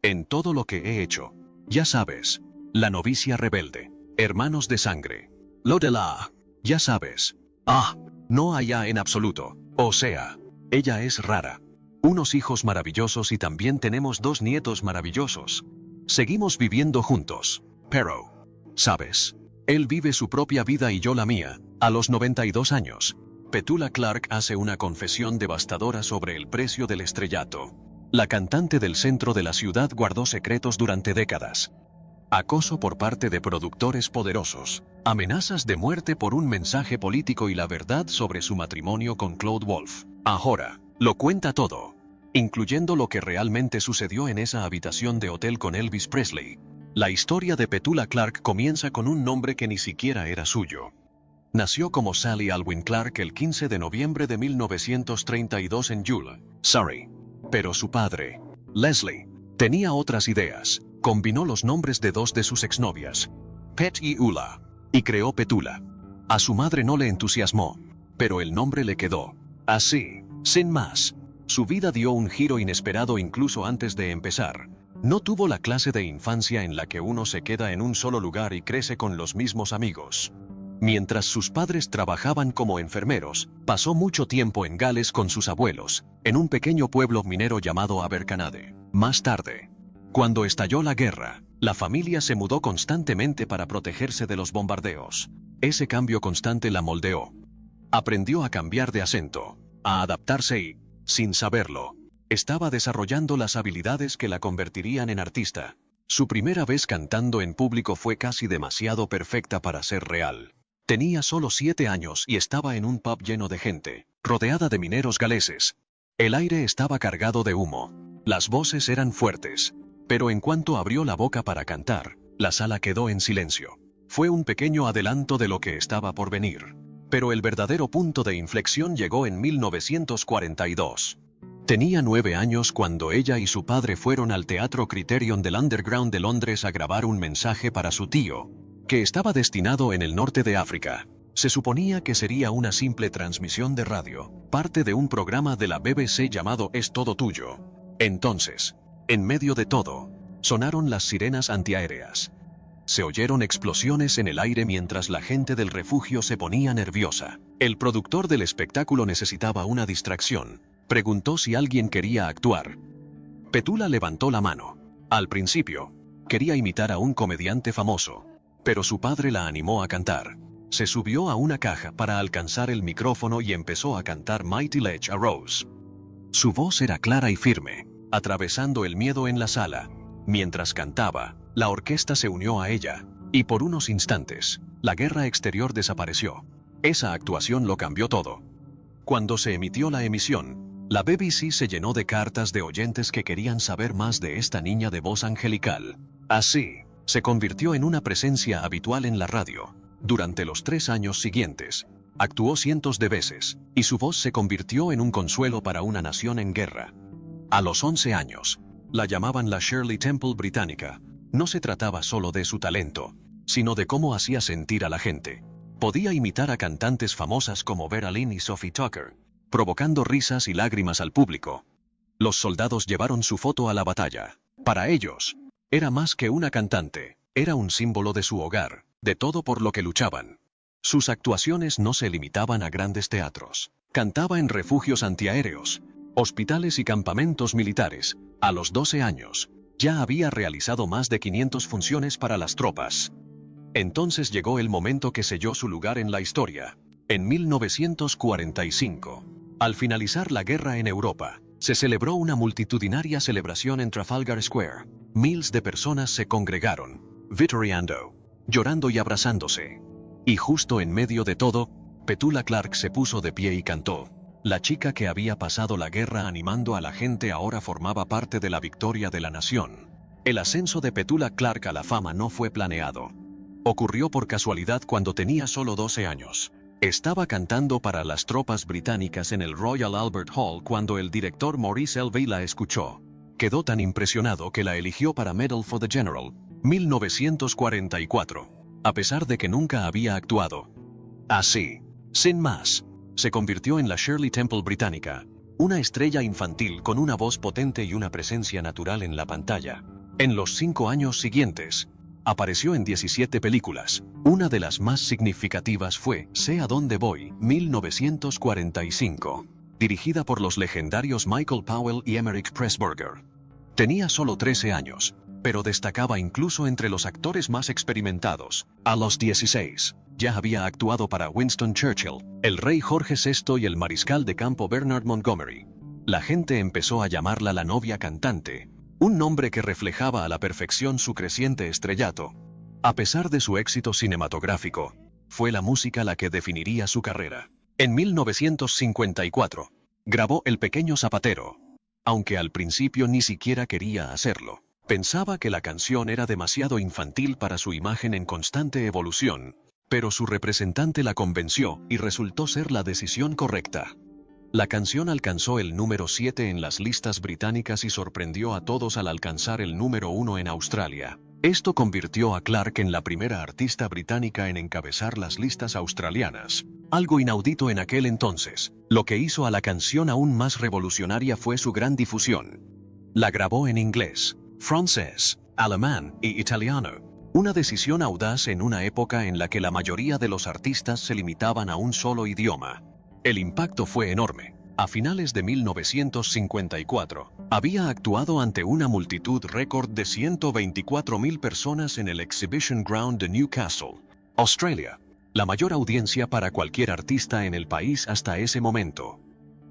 en todo lo que he hecho. Ya sabes, la novicia rebelde, hermanos de sangre. Lo de la... ya sabes. Ah, no allá en absoluto. O sea, ella es rara. Unos hijos maravillosos y también tenemos 2 nietos maravillosos. Seguimos viviendo juntos. Pero, ¿sabes? Él vive su propia vida y yo la mía, a los 92 años. Petula Clark hace una confesión devastadora sobre el precio del estrellato. La cantante del centro de la ciudad guardó secretos durante décadas. Acoso por parte de productores poderosos, amenazas de muerte por un mensaje político y la verdad sobre su matrimonio con Claude Wolf. Ahora, lo cuenta todo, incluyendo lo que realmente sucedió en esa habitación de hotel con Elvis Presley. La historia de Petula Clark comienza con un nombre que ni siquiera era suyo. Nació como Sally Alwyn Clark el 15 de noviembre de 1932 en Ewell, Surrey. Pero su padre, Leslie, tenía otras ideas. Combinó los nombres de 2 de sus exnovias, Pet y Ula, y creó Petula. A su madre no le entusiasmó, pero el nombre le quedó. Así, sin más, su vida dio un giro inesperado incluso antes de empezar. No tuvo la clase de infancia en la que uno se queda en un solo lugar y crece con los mismos amigos. Mientras sus padres trabajaban como enfermeros, pasó mucho tiempo en Gales con sus abuelos, en un pequeño pueblo minero llamado Abercanade. Más tarde, cuando estalló la guerra, la familia se mudó constantemente para protegerse de los bombardeos. Ese cambio constante la moldeó. Aprendió a cambiar de acento, a adaptarse y, sin saberlo, estaba desarrollando las habilidades que la convertirían en artista. Su primera vez cantando en público fue casi demasiado perfecta para ser real. Tenía solo 7 años y estaba en un pub lleno de gente, rodeada de mineros galeses. El aire estaba cargado de humo. Las voces eran fuertes. Pero en cuanto abrió la boca para cantar, la sala quedó en silencio. Fue un pequeño adelanto de lo que estaba por venir. Pero el verdadero punto de inflexión llegó en 1942. Tenía 9 años cuando ella y su padre fueron al Teatro Criterion del Underground de Londres a grabar un mensaje para su tío, que estaba destinado en el norte de África. Se suponía que sería una simple transmisión de radio, parte de un programa de la BBC llamado Es Todo Tuyo. Entonces, en medio de todo, sonaron las sirenas antiaéreas. Se oyeron explosiones en el aire mientras la gente del refugio se ponía nerviosa. El productor del espectáculo necesitaba una distracción. Preguntó si alguien quería actuar. Petula levantó la mano. Al principio, quería imitar a un comediante famoso, pero su padre la animó a cantar. Se subió a una caja para alcanzar el micrófono y empezó a cantar Mighty Lech a Rose. Su voz era clara y firme, atravesando el miedo en la sala. Mientras cantaba, la orquesta se unió a ella, y por unos instantes, la guerra exterior desapareció. Esa actuación lo cambió todo. Cuando se emitió la emisión, la BBC se llenó de cartas de oyentes que querían saber más de esta niña de voz angelical. Así, se convirtió en una presencia habitual en la radio. Durante los 3 años siguientes, actuó cientos de veces, y su voz se convirtió en un consuelo para una nación en guerra. A los 11 años, la llamaban la Shirley Temple británica. No se trataba solo de su talento, sino de cómo hacía sentir a la gente. Podía imitar a cantantes famosas como Vera Lynn y Sophie Tucker, provocando risas y lágrimas al público. Los soldados llevaron su foto a la batalla. Para ellos, era más que una cantante, era un símbolo de su hogar, de todo por lo que luchaban. Sus actuaciones no se limitaban a grandes teatros. Cantaba en refugios antiaéreos, hospitales y campamentos militares. A los 12 años, ya había realizado más de 500 funciones para las tropas. Entonces llegó el momento que selló su lugar en la historia. En 1945, al finalizar la guerra en Europa, se celebró una multitudinaria celebración en Trafalgar Square. Miles de personas se congregaron, vitoreando, llorando y abrazándose. Y justo en medio de todo, Petula Clark se puso de pie y cantó. La chica que había pasado la guerra animando a la gente ahora formaba parte de la victoria de la nación. El ascenso de Petula Clark a la fama no fue planeado. Ocurrió por casualidad cuando tenía solo 12 años. Estaba cantando para las tropas británicas en el Royal Albert Hall cuando el director Maurice Elvey la escuchó. Quedó tan impresionado que la eligió para Medal for the General, 1944, a pesar de que nunca había actuado. Así, sin más, se convirtió en la Shirley Temple británica. una estrella infantil con una voz potente y una presencia natural en la pantalla. En los 5 años siguientes, apareció en 17 películas. Una de las más significativas fue Sé a dónde voy, 1945, dirigida por los legendarios Michael Powell y Emmerich Pressburger. Tenía solo 13 años, pero destacaba incluso entre los actores más experimentados. A los 16, ya había actuado para Winston Churchill, el rey Jorge VI y el mariscal de campo Bernard Montgomery. La gente empezó a llamarla la novia cantante, un nombre que reflejaba a la perfección su creciente estrellato. A pesar de su éxito cinematográfico, fue la música la que definiría su carrera. En 1954, grabó El pequeño zapatero, aunque al principio ni siquiera quería hacerlo. Pensaba que la canción era demasiado infantil para su imagen en constante evolución, pero su representante la convenció y resultó ser la decisión correcta. La canción alcanzó el número 7 en las listas británicas y sorprendió a todos al alcanzar el número 1 en Australia. Esto convirtió a Clarke en la primera artista británica en encabezar las listas australianas, algo inaudito en aquel entonces. Lo que hizo a la canción aún más revolucionaria fue su gran difusión. La grabó en inglés, francés, alemán y italiano, una decisión audaz en una época en la que la mayoría de los artistas se limitaban a un solo idioma. El impacto fue enorme. A finales de 1954, había actuado ante una multitud récord de 124,000 personas en el Exhibition Ground de Newcastle, Australia, la mayor audiencia para cualquier artista en el país hasta ese momento.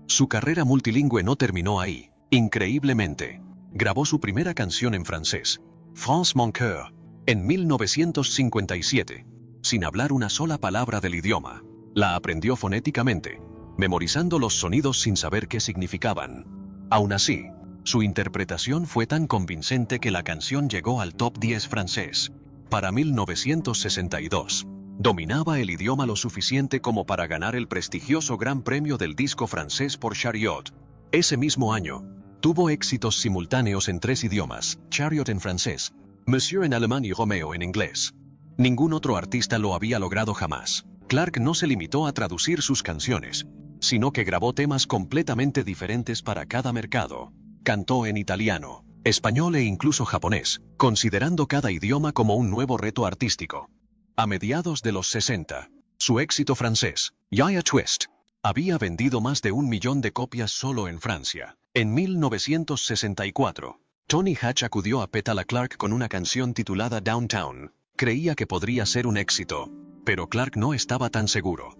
Su carrera multilingüe no terminó ahí. Increíblemente, grabó su primera canción en francés, France mon cœur, en 1957, sin hablar una sola palabra del idioma. La aprendió fonéticamente, memorizando los sonidos sin saber qué significaban. Aún así, su interpretación fue tan convincente que la canción llegó al top 10 francés. Para 1962, dominaba el idioma lo suficiente como para ganar el prestigioso Gran Premio del Disco francés por Chariot. Ese mismo año, tuvo éxitos simultáneos en 3 idiomas, Chariot en francés, Monsieur en alemán y Romeo en inglés. Ningún otro artista lo había logrado jamás. Clarke no se limitó a traducir sus canciones, sino que grabó temas completamente diferentes para cada mercado. Cantó en italiano, español e incluso japonés, considerando cada idioma como un nuevo reto artístico. A mediados de los 60, su éxito francés, Yaya Twist, había vendido más de 1 millón de copias solo en Francia. En 1964, Tony Hatch acudió a Petula Clarke con una canción titulada Downtown. Creía que podría ser un éxito, pero Clarke no estaba tan seguro.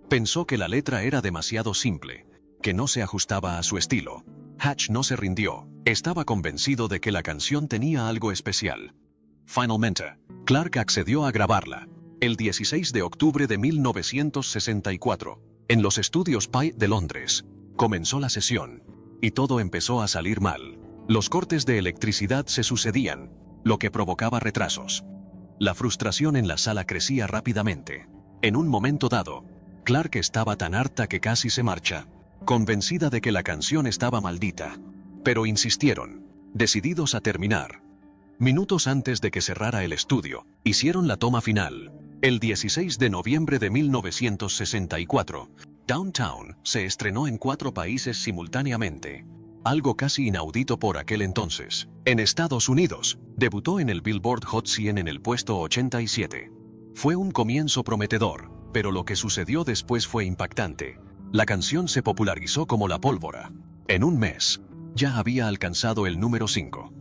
Pensó que la letra era demasiado simple, que no se ajustaba a su estilo. Hatch no se rindió, estaba convencido de que la canción tenía algo especial. Finalmente, Clarke accedió a grabarla, el 16 de octubre de 1964, en los estudios Pye de Londres. Comenzó la sesión, y todo empezó a salir mal. Los cortes de electricidad se sucedían, lo que provocaba retrasos. La frustración en la sala crecía rápidamente. En un momento dado, Clarke estaba tan harta que casi se marcha, convencida de que la canción estaba maldita. Pero insistieron, decididos a terminar. Minutos antes de que cerrara el estudio, hicieron la toma final. El 16 de noviembre de 1964, Downtown se estrenó en 4 países simultáneamente. Algo casi inaudito por aquel entonces. En Estados Unidos, debutó en el Billboard Hot 100 en el puesto 87. Fue un comienzo prometedor, pero lo que sucedió después fue impactante. La canción se popularizó como la pólvora. En un mes, ya había alcanzado el número 5.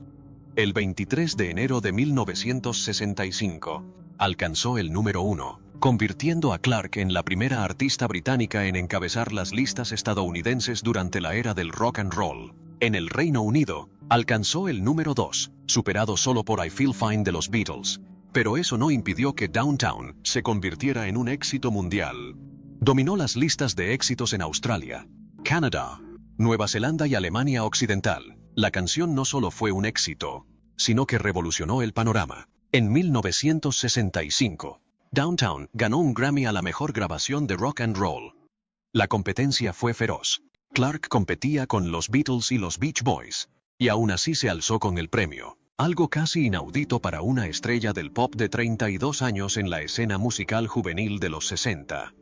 El 23 de enero de 1965, alcanzó el número 1, convirtiendo a Clarke en la primera artista británica en encabezar las listas estadounidenses durante la era del rock and roll. En el Reino Unido, alcanzó el número 2, superado solo por I Feel Fine de los Beatles, pero eso no impidió que Downtown se convirtiera en un éxito mundial. Dominó las listas de éxitos en Australia, Canadá, Nueva Zelanda y Alemania Occidental. La canción no solo fue un éxito, sino que revolucionó el panorama. En 1965, Downtown ganó un Grammy a la mejor grabación de rock and roll. La competencia fue feroz. Clarke competía con los Beatles y los Beach Boys, y aún así se alzó con el premio, algo casi inaudito para una estrella del pop de 32 años en la escena musical juvenil de los 60.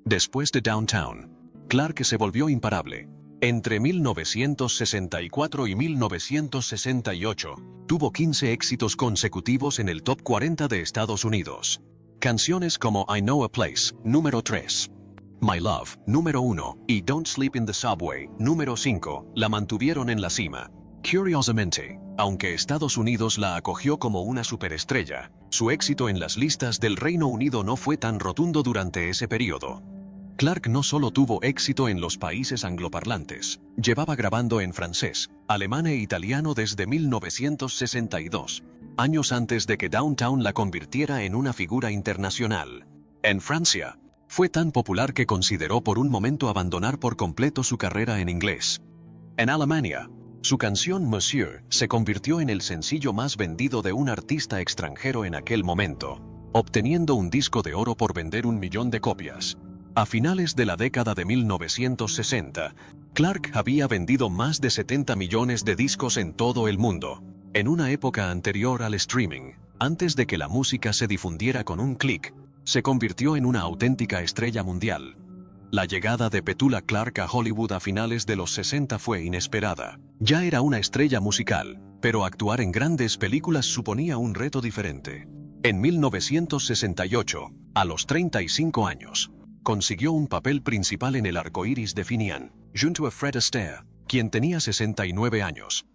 Después de Downtown, Clarke se volvió imparable. Entre 1964 y 1968, tuvo 15 éxitos consecutivos en el Top 40 de Estados Unidos. Canciones como I Know a Place, número 3, My Love, número 1, y Don't Sleep in the Subway, número 5, la mantuvieron en la cima. Curiosamente, aunque Estados Unidos la acogió como una superestrella, su éxito en las listas del Reino Unido no fue tan rotundo durante ese periodo. Clarke no solo tuvo éxito en los países angloparlantes, llevaba grabando en francés, alemán e italiano desde 1962, años antes de que Downtown la convirtiera en una figura internacional. En Francia, fue tan popular que consideró por un momento abandonar por completo su carrera en inglés. En Alemania, su canción Monsieur se convirtió en el sencillo más vendido de un artista extranjero en aquel momento, obteniendo un disco de oro por vender 1 millón de copias. A finales de la década de 1960, Clarke había vendido más de 70 millones de discos en todo el mundo. En una época anterior al streaming, antes de que la música se difundiera con un clic, se convirtió en una auténtica estrella mundial. La llegada de Petula Clarke a Hollywood a finales de los 60 fue inesperada. Ya era una estrella musical, pero actuar en grandes películas suponía un reto diferente. En 1968, a los 35 años, consiguió un papel principal en El arcoíris de Finian, junto a Fred Astaire, quien tenía 69 años.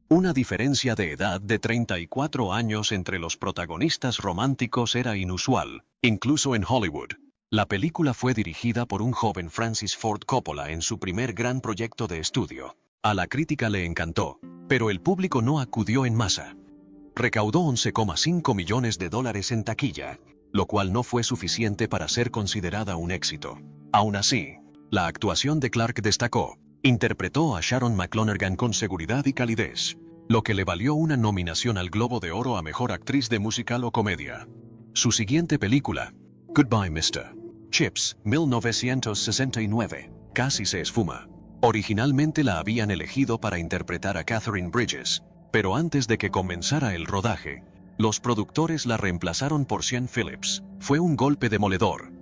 Una diferencia de edad de 34 años entre los protagonistas románticos era inusual, incluso en Hollywood. La película fue dirigida por un joven Francis Ford Coppola en su primer gran proyecto de estudio. A la crítica le encantó, pero el público no acudió en masa. Recaudó $11,5 millones en taquilla, lo cual no fue suficiente para ser considerada un éxito. Aún así, la actuación de Clarke destacó. Interpretó a Sharon McLonergan con seguridad y calidez, lo que le valió una nominación al Globo de Oro a Mejor Actriz de Musical o Comedia. Su siguiente película, Goodbye Mr. Chips, 1969, casi se esfuma. Originalmente la habían elegido para interpretar a Catherine Bridges, pero antes de que comenzara el rodaje, los productores la reemplazaron por Sian Phillips. Fue un golpe demoledor.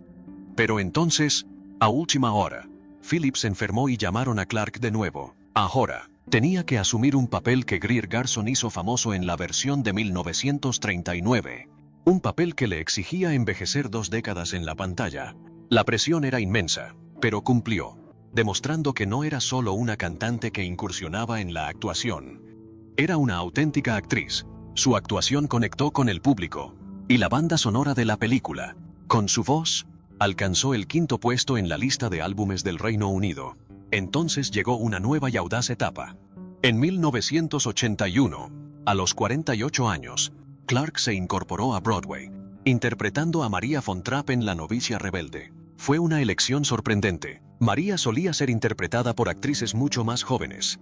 Pero entonces, a última hora, Phillips enfermó y llamaron a Clarke de nuevo. Ahora, tenía que asumir un papel que Greer Garson hizo famoso en la versión de 1939. Un papel que le exigía envejecer 2 décadas en la pantalla. La presión era inmensa, pero cumplió, demostrando que no era solo una cantante que incursionaba en la actuación. Era una auténtica actriz. Su actuación conectó con el público, y la banda sonora de la película, con su voz, alcanzó el 5º puesto en la lista de álbumes del Reino Unido. Entonces llegó una nueva y audaz etapa. En 1981, a los 48 años, Clarke se incorporó a Broadway, interpretando a María von Trapp en La novicia rebelde. Fue una elección sorprendente. María solía ser interpretada por actrices mucho más jóvenes.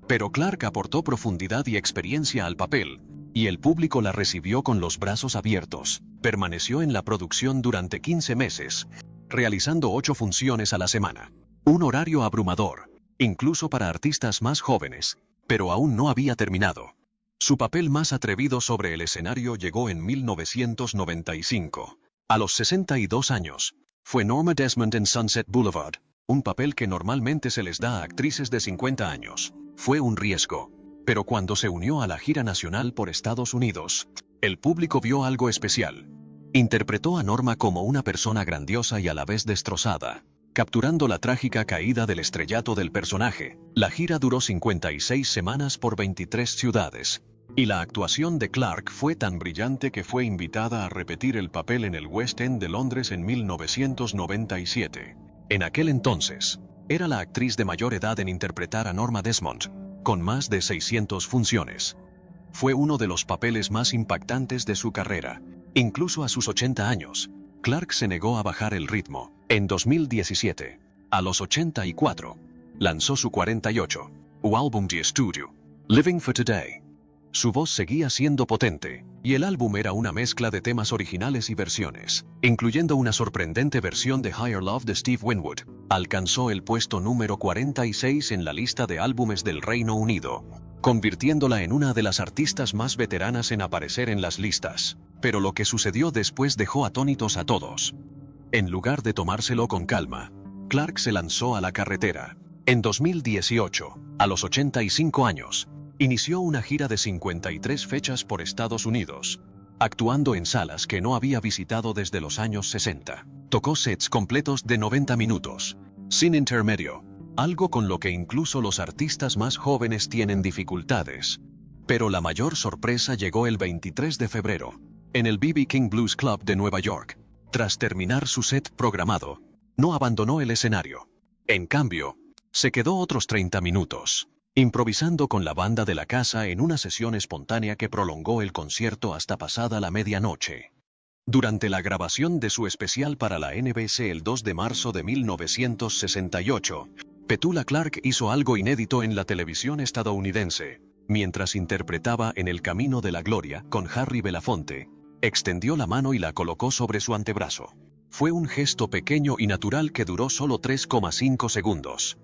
Pero Clarke aportó profundidad y experiencia al papel, y el público la recibió con los brazos abiertos. Permaneció en la producción durante 15 meses, realizando 8 funciones a la semana. Un horario abrumador, incluso para artistas más jóvenes, pero aún no había terminado. Su papel más atrevido sobre el escenario llegó en 1995. A los 62 años, fue Norma Desmond en Sunset Boulevard, un papel que normalmente se les da a actrices de 50 años. Fue un riesgo. Pero cuando se unió a la gira nacional por Estados Unidos, el público vio algo especial. Interpretó a Norma como una persona grandiosa y a la vez destrozada, capturando la trágica caída del estrellato del personaje. La gira duró 56 semanas por 23 ciudades, y la actuación de Clarke fue tan brillante que fue invitada a repetir el papel en el West End de Londres en 1997. En aquel entonces, era la actriz de mayor edad en interpretar a Norma Desmond, con más de 600 funciones. Fue uno de los papeles más impactantes de su carrera. Incluso a sus 80 años, Clarke se negó a bajar el ritmo. En 2017, a los 84, lanzó su 48 álbum de estudio, Living for Today. Su voz seguía siendo potente, y el álbum era una mezcla de temas originales y versiones, incluyendo una sorprendente versión de Higher Love de Steve Winwood. Alcanzó el puesto número 46 en la lista de álbumes del Reino Unido, convirtiéndola en una de las artistas más veteranas en aparecer en las listas. Pero lo que sucedió después dejó atónitos a todos. En lugar de tomárselo con calma, Clarke se lanzó a la carretera. En 2018, a los 85 años, inició una gira de 53 fechas por Estados Unidos, actuando en salas que no había visitado desde los años 60. Tocó sets completos de 90 minutos, sin intermedio, algo con lo que incluso los artistas más jóvenes tienen dificultades. Pero la mayor sorpresa llegó el 23 de febrero, en el B.B. King Blues Club de Nueva York. Tras terminar su set programado, no abandonó el escenario. En cambio, se quedó otros 30 minutos, improvisando con la banda de la casa en una sesión espontánea que prolongó el concierto hasta pasada la medianoche. Durante la grabación de su especial para la NBC el 2 de marzo de 1968, Petula Clark hizo algo inédito en la televisión estadounidense. Mientras interpretaba En el Camino de la Gloria con Harry Belafonte, extendió la mano y la colocó sobre su antebrazo. Fue un gesto pequeño y natural que duró solo 3,5 segundos.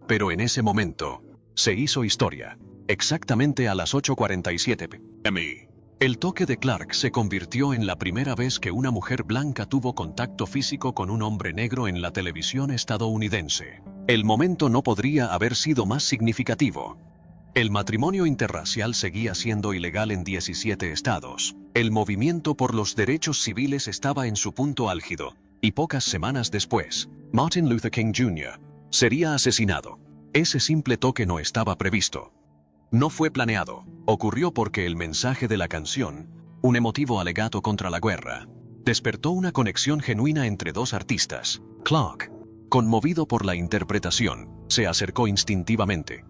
Pero en ese momento, se hizo historia. Exactamente a las 8:47 p.m. El toque de Clark se convirtió en la primera vez que una mujer blanca tuvo contacto físico con un hombre negro en la televisión estadounidense. El momento no podría haber sido más significativo. El matrimonio interracial seguía siendo ilegal en 17 estados. El movimiento por los derechos civiles estaba en su punto álgido, y pocas semanas después, Martin Luther King Jr. sería asesinado. Ese simple toque no estaba previsto. No fue planeado. Ocurrió porque el mensaje de la canción, un emotivo alegato contra la guerra, despertó una conexión genuina entre dos artistas. Clark, conmovido por la interpretación, se acercó instintivamente.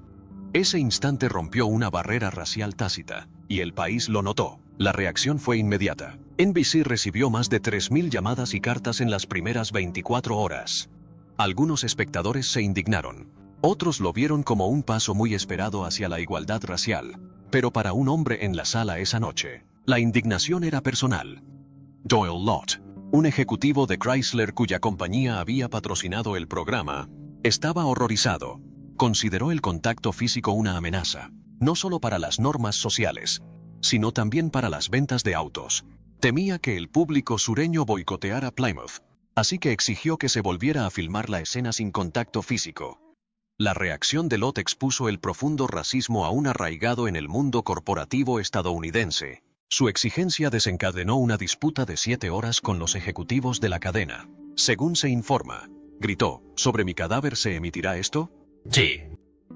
Ese instante rompió una barrera racial tácita, y el país lo notó. La reacción fue inmediata. NBC recibió más de 3.000 llamadas y cartas en las primeras 24 horas. Algunos espectadores se indignaron. Otros lo vieron como un paso muy esperado hacia la igualdad racial. Pero para un hombre en la sala esa noche, la indignación era personal. Doyle Lott, un ejecutivo de Chrysler cuya compañía había patrocinado el programa, estaba horrorizado. Consideró el contacto físico una amenaza, no solo para las normas sociales, sino también para las ventas de autos. Temía que el público sureño boicoteara Plymouth, así que exigió que se volviera a filmar la escena sin contacto físico. La reacción de Lott expuso el profundo racismo aún arraigado en el mundo corporativo estadounidense. Su exigencia desencadenó una disputa de 7 horas con los ejecutivos de la cadena. Según se informa, gritó, ¿sobre mi cadáver se emitirá esto? Sí.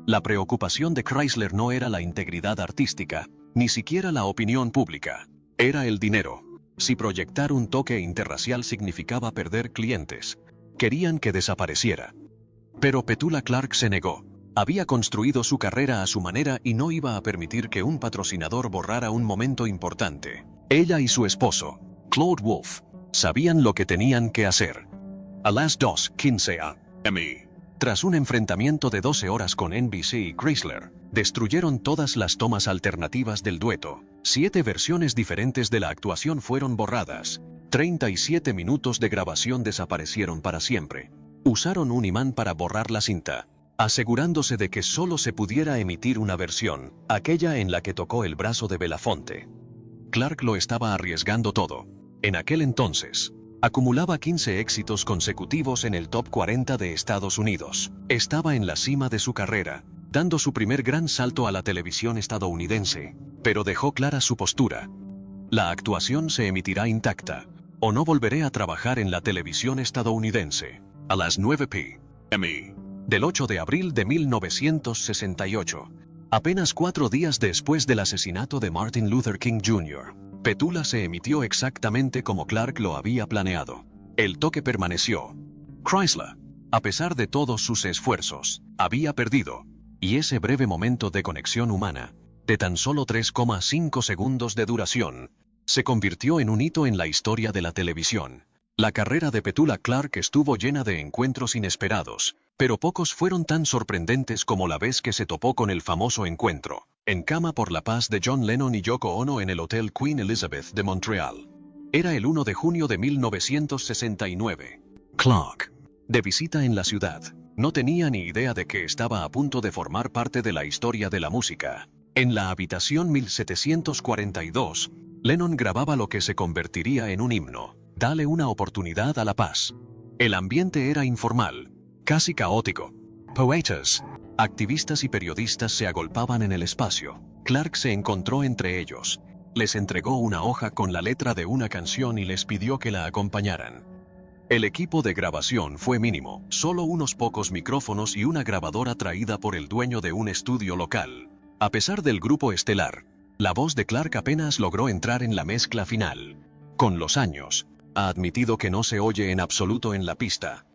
La preocupación de Chrysler no era la integridad artística, ni siquiera la opinión pública. Era el dinero. Si proyectar un toque interracial significaba perder clientes, querían que desapareciera. Pero Petula Clark se negó. Había construido su carrera a su manera y no iba a permitir que un patrocinador borrara un momento importante. Ella y su esposo, Claude Wolf, sabían lo que tenían que hacer. A las 2:15 a.m., tras un enfrentamiento de 12 horas con NBC y Chrysler, destruyeron todas las tomas alternativas del dueto. 7 versiones diferentes de la actuación fueron borradas. 37 minutos de grabación desaparecieron para siempre. Usaron un imán para borrar la cinta, asegurándose de que solo se pudiera emitir una versión, aquella en la que tocó el brazo de Belafonte. Clark lo estaba arriesgando todo. En aquel entonces, acumulaba 15 éxitos consecutivos en el top 40 de Estados Unidos. Estaba en la cima de su carrera, dando su primer gran salto a la televisión estadounidense, pero dejó clara su postura. La actuación se emitirá intacta, o no volveré a trabajar en la televisión estadounidense. A las 9 p.m. del 8 de abril de 1968, apenas 4 días después del asesinato de Martin Luther King Jr., Petula se emitió exactamente como Clark lo había planeado. El toque permaneció. Chrysler, a pesar de todos sus esfuerzos, había perdido, y ese breve momento de conexión humana, de tan solo 3,5 segundos de duración, se convirtió en un hito en la historia de la televisión. La carrera de Petula Clark estuvo llena de encuentros inesperados, pero pocos fueron tan sorprendentes como la vez que se topó con el famoso encuentro, en cama por la paz de John Lennon y Yoko Ono en el Hotel Queen Elizabeth de Montreal. Era el 1 de junio de 1969. Clark, de visita en la ciudad, no tenía ni idea de que estaba a punto de formar parte de la historia de la música. En la habitación 1742, Lennon grababa lo que se convertiría en un himno, Dale una oportunidad a la paz. El ambiente era informal, casi caótico. Poetas, activistas y periodistas se agolpaban en el espacio. Clark se encontró entre ellos. Les entregó una hoja con la letra de una canción y les pidió que la acompañaran. El equipo de grabación fue mínimo, solo unos pocos micrófonos y una grabadora traída por el dueño de un estudio local. A pesar del grupo estelar, la voz de Clark apenas logró entrar en la mezcla final. Con los años, ha admitido que no se oye en absoluto en la pista.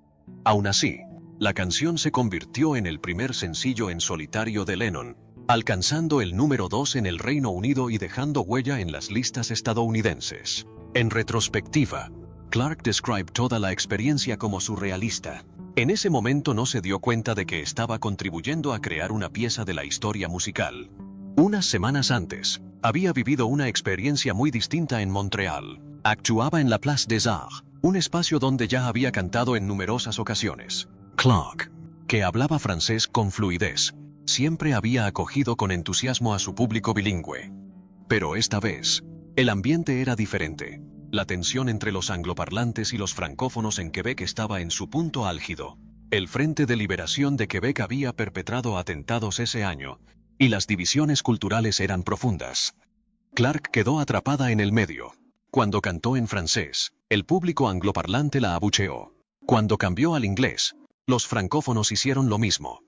Aún así, la canción se convirtió en el primer sencillo en solitario de Lennon, alcanzando el número 2 en el Reino Unido y dejando huella en las listas estadounidenses. En retrospectiva, Clark describe toda la experiencia como surrealista. En ese momento no se dio cuenta de que estaba contribuyendo a crear una pieza de la historia musical. Unas semanas antes, había vivido una experiencia muy distinta en Montreal. Actuaba en la Place des Arts, un espacio donde ya había cantado en numerosas ocasiones. Clark, que hablaba francés con fluidez, siempre había acogido con entusiasmo a su público bilingüe. Pero esta vez, el ambiente era diferente. La tensión entre los angloparlantes y los francófonos en Quebec estaba en su punto álgido. El Frente de Liberación de Quebec había perpetrado atentados ese año, y las divisiones culturales eran profundas. Clark quedó atrapada en el medio. Cuando cantó en francés, el público angloparlante la abucheó. Cuando cambió al inglés, los francófonos hicieron lo mismo.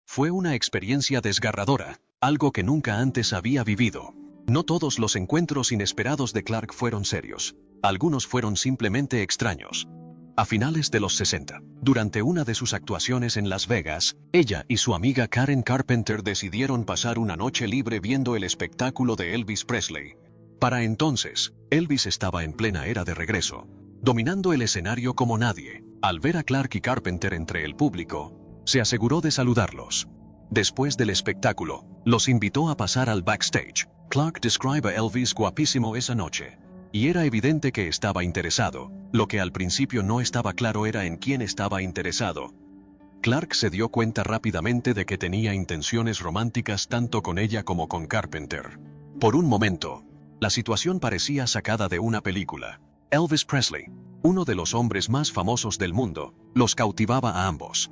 Fue una experiencia desgarradora, algo que nunca antes había vivido. No todos los encuentros inesperados de Clark fueron serios. Algunos fueron simplemente extraños. A finales de los 60, durante una de sus actuaciones en Las Vegas, ella y su amiga Karen Carpenter decidieron pasar una noche libre viendo el espectáculo de Elvis Presley. Para entonces, Elvis estaba en plena era de regreso, dominando el escenario como nadie. Al ver a Clark y Carpenter entre el público, se aseguró de saludarlos. Después del espectáculo, los invitó a pasar al backstage. Clark describe a Elvis guapísimo esa noche. Y era evidente que estaba interesado. Lo que al principio no estaba claro era en quién estaba interesado. Clark se dio cuenta rápidamente de que tenía intenciones románticas tanto con ella como con Carpenter. Por un momento, la situación parecía sacada de una película. Elvis Presley, uno de los hombres más famosos del mundo, los cautivaba a ambos.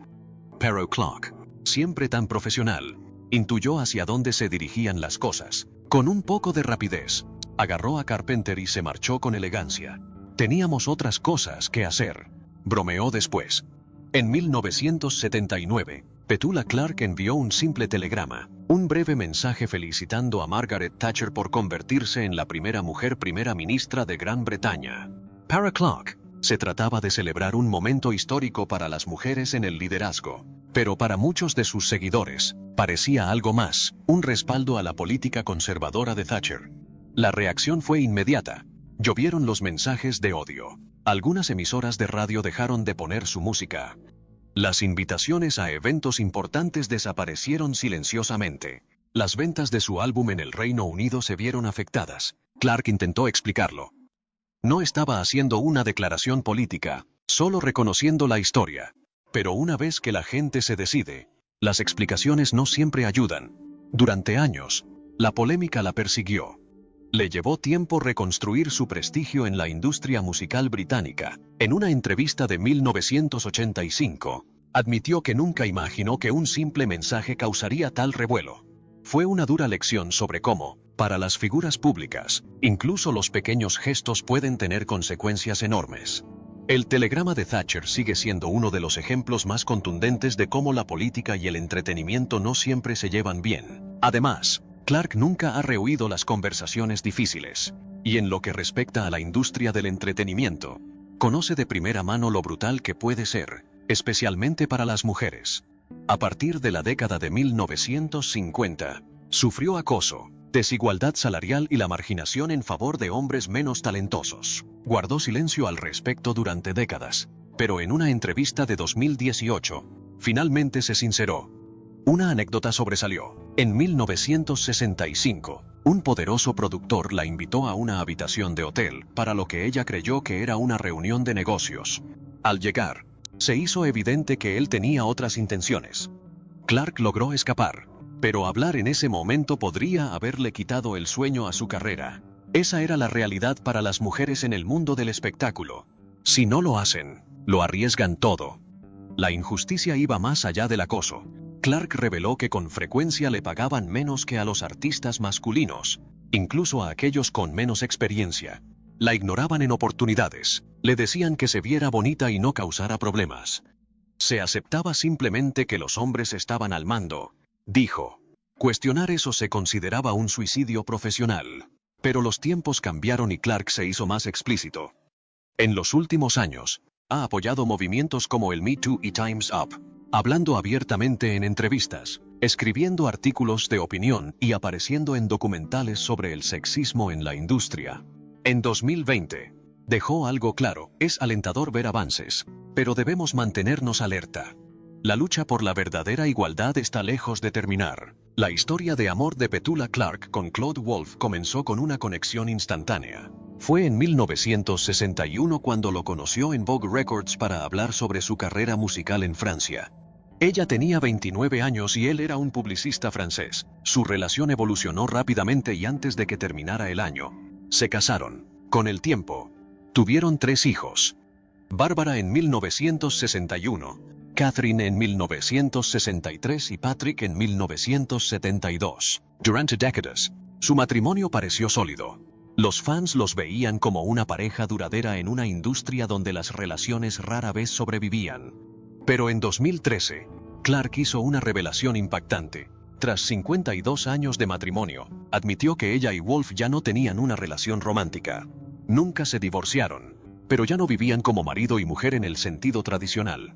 Pero Clark, siempre tan profesional, intuyó hacia dónde se dirigían las cosas. Con un poco de rapidez, agarró a Carpenter y se marchó con elegancia. Teníamos otras cosas que hacer, bromeó después. En 1979, Petula Clark envió un simple telegrama, un breve mensaje felicitando a Margaret Thatcher por convertirse en la primera mujer primera ministra de Gran Bretaña. Para Clark, se trataba de celebrar un momento histórico para las mujeres en el liderazgo, pero para muchos de sus seguidores, parecía algo más, un respaldo a la política conservadora de Thatcher. La reacción fue inmediata. Llovieron los mensajes de odio. Algunas emisoras de radio dejaron de poner su música. Las invitaciones a eventos importantes desaparecieron silenciosamente. Las ventas de su álbum en el Reino Unido se vieron afectadas. Clark intentó explicarlo. No estaba haciendo una declaración política, solo reconociendo la historia. Pero una vez que la gente se decide, las explicaciones no siempre ayudan. Durante años, la polémica la persiguió. Le llevó tiempo reconstruir su prestigio en la industria musical británica. En una entrevista de 1985, admitió que nunca imaginó que un simple mensaje causaría tal revuelo. Fue una dura lección sobre cómo, para las figuras públicas, incluso los pequeños gestos pueden tener consecuencias enormes. El telegrama de Thatcher sigue siendo uno de los ejemplos más contundentes de cómo la política y el entretenimiento no siempre se llevan bien. Además, Clark nunca ha rehuido las conversaciones difíciles, y en lo que respecta a la industria del entretenimiento, conoce de primera mano lo brutal que puede ser, especialmente para las mujeres. A partir de la década de 1950, sufrió acoso, desigualdad salarial y la marginación en favor de hombres menos talentosos. Guardó silencio al respecto durante décadas, pero en una entrevista de 2018, finalmente se sinceró. Una anécdota sobresalió. En 1965, un poderoso productor la invitó a una habitación de hotel, para lo que ella creyó que era una reunión de negocios. Al llegar, se hizo evidente que él tenía otras intenciones. Clark logró escapar, pero hablar en ese momento podría haberle quitado el sueño a su carrera. Esa era la realidad para las mujeres en el mundo del espectáculo. Si no lo hacen, lo arriesgan todo. La injusticia iba más allá del acoso. Clark reveló que con frecuencia le pagaban menos que a los artistas masculinos, incluso a aquellos con menos experiencia. La ignoraban en oportunidades, le decían que se viera bonita y no causara problemas. Se aceptaba simplemente que los hombres estaban al mando, dijo. Cuestionar eso se consideraba un suicidio profesional. Pero los tiempos cambiaron y Clark se hizo más explícito. En los últimos años, ha apoyado movimientos como el Me Too y Time's Up, hablando abiertamente en entrevistas, escribiendo artículos de opinión y apareciendo en documentales sobre el sexismo en la industria. En 2020, dejó algo claro: es alentador ver avances, pero debemos mantenernos alerta. La lucha por la verdadera igualdad está lejos de terminar. La historia de amor de Petula Clark con Claude Wolf comenzó con una conexión instantánea. Fue en 1961 cuando lo conoció en Vogue Records para hablar sobre su carrera musical en Francia. Ella tenía 29 años y él era un publicista francés. Su relación evolucionó rápidamente y antes de que terminara el año, se casaron. Con el tiempo, tuvieron 3 hijos. Bárbara en 1961, Catherine en 1963 y Patrick en 1972. Durante décadas, su matrimonio pareció sólido. Los fans los veían como una pareja duradera en una industria donde las relaciones rara vez sobrevivían. Pero en 2013, Clark hizo una revelación impactante. Tras 52 años de matrimonio, admitió que ella y Wolf ya no tenían una relación romántica. Nunca se divorciaron, pero ya no vivían como marido y mujer en el sentido tradicional.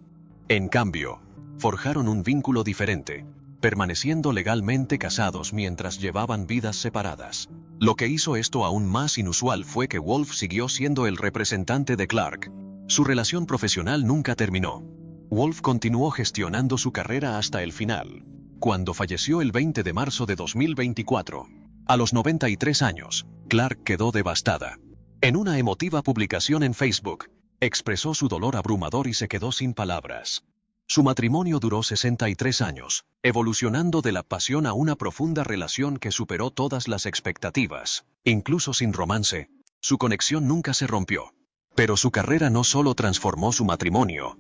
En cambio, forjaron un vínculo diferente, permaneciendo legalmente casados mientras llevaban vidas separadas. Lo que hizo esto aún más inusual fue que Wolf siguió siendo el representante de Clark. Su relación profesional nunca terminó. Wolf continuó gestionando su carrera hasta el final, cuando falleció el 20 de marzo de 2024. A los 93 años, Clark quedó devastada. En una emotiva publicación en Facebook, expresó su dolor abrumador y se quedó sin palabras. Su matrimonio duró 63 años, evolucionando de la pasión a una profunda relación que superó todas las expectativas. Incluso sin romance, su conexión nunca se rompió. Pero su carrera no solo transformó su matrimonio,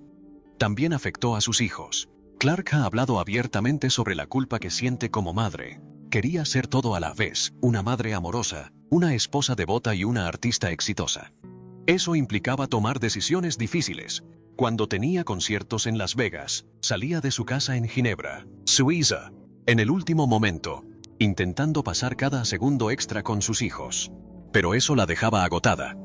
también afectó a sus hijos. Clark ha hablado abiertamente sobre la culpa que siente como madre. Quería ser todo a la vez: una madre amorosa, una esposa devota y una artista exitosa. Eso implicaba tomar decisiones difíciles. Cuando tenía conciertos en Las Vegas, salía de su casa en Ginebra, Suiza, en el último momento, intentando pasar cada segundo extra con sus hijos. Pero eso la dejaba agotada.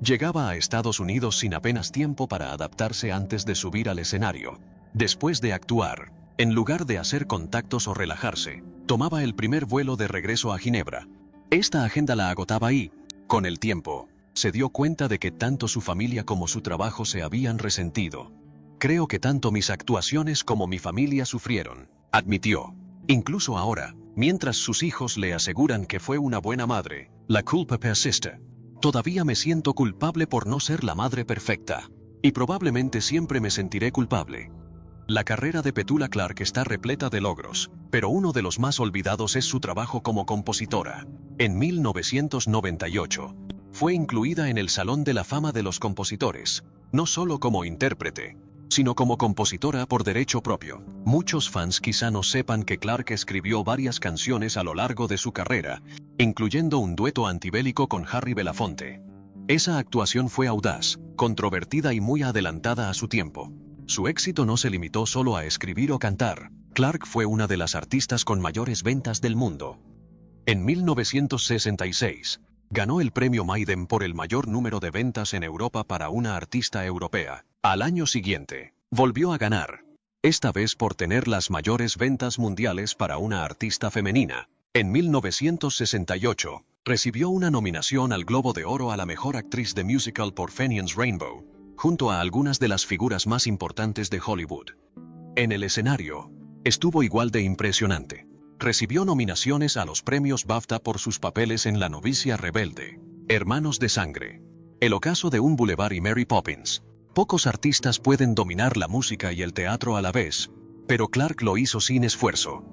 Llegaba a Estados Unidos sin apenas tiempo para adaptarse antes de subir al escenario. Después de actuar, en lugar de hacer contactos o relajarse, tomaba el primer vuelo de regreso a Ginebra. Esta agenda la agotaba y, con el tiempo, se dio cuenta de que tanto su familia como su trabajo se habían resentido. Creo que tanto mis actuaciones como mi familia sufrieron, admitió. Incluso ahora, mientras sus hijos le aseguran que fue una buena madre, la culpa persiste. Todavía me siento culpable por no ser la madre perfecta. Y probablemente siempre me sentiré culpable. La carrera de Petula Clark está repleta de logros, pero uno de los más olvidados es su trabajo como compositora. En 1998, fue incluida en el Salón de la Fama de los Compositores, no solo como intérprete, sino como compositora por derecho propio. Muchos fans quizá no sepan que Clark escribió varias canciones a lo largo de su carrera, incluyendo un dueto antibélico con Harry Belafonte. Esa actuación fue audaz, controvertida y muy adelantada a su tiempo. Su éxito no se limitó solo a escribir o cantar. Clark fue una de las artistas con mayores ventas del mundo. En 1966, ganó el premio Maiden por el mayor número de ventas en Europa para una artista europea. Al año siguiente, volvió a ganar, esta vez por tener las mayores ventas mundiales para una artista femenina. En 1968, recibió una nominación al Globo de Oro a la mejor actriz de musical por Fenian's Rainbow, junto a algunas de las figuras más importantes de Hollywood. En el escenario, estuvo igual de impresionante. Recibió nominaciones a los premios BAFTA por sus papeles en La novicia rebelde, Hermanos de sangre, El ocaso de un Boulevard y Mary Poppins. Pocos artistas pueden dominar la música y el teatro a la vez, pero Clark lo hizo sin esfuerzo.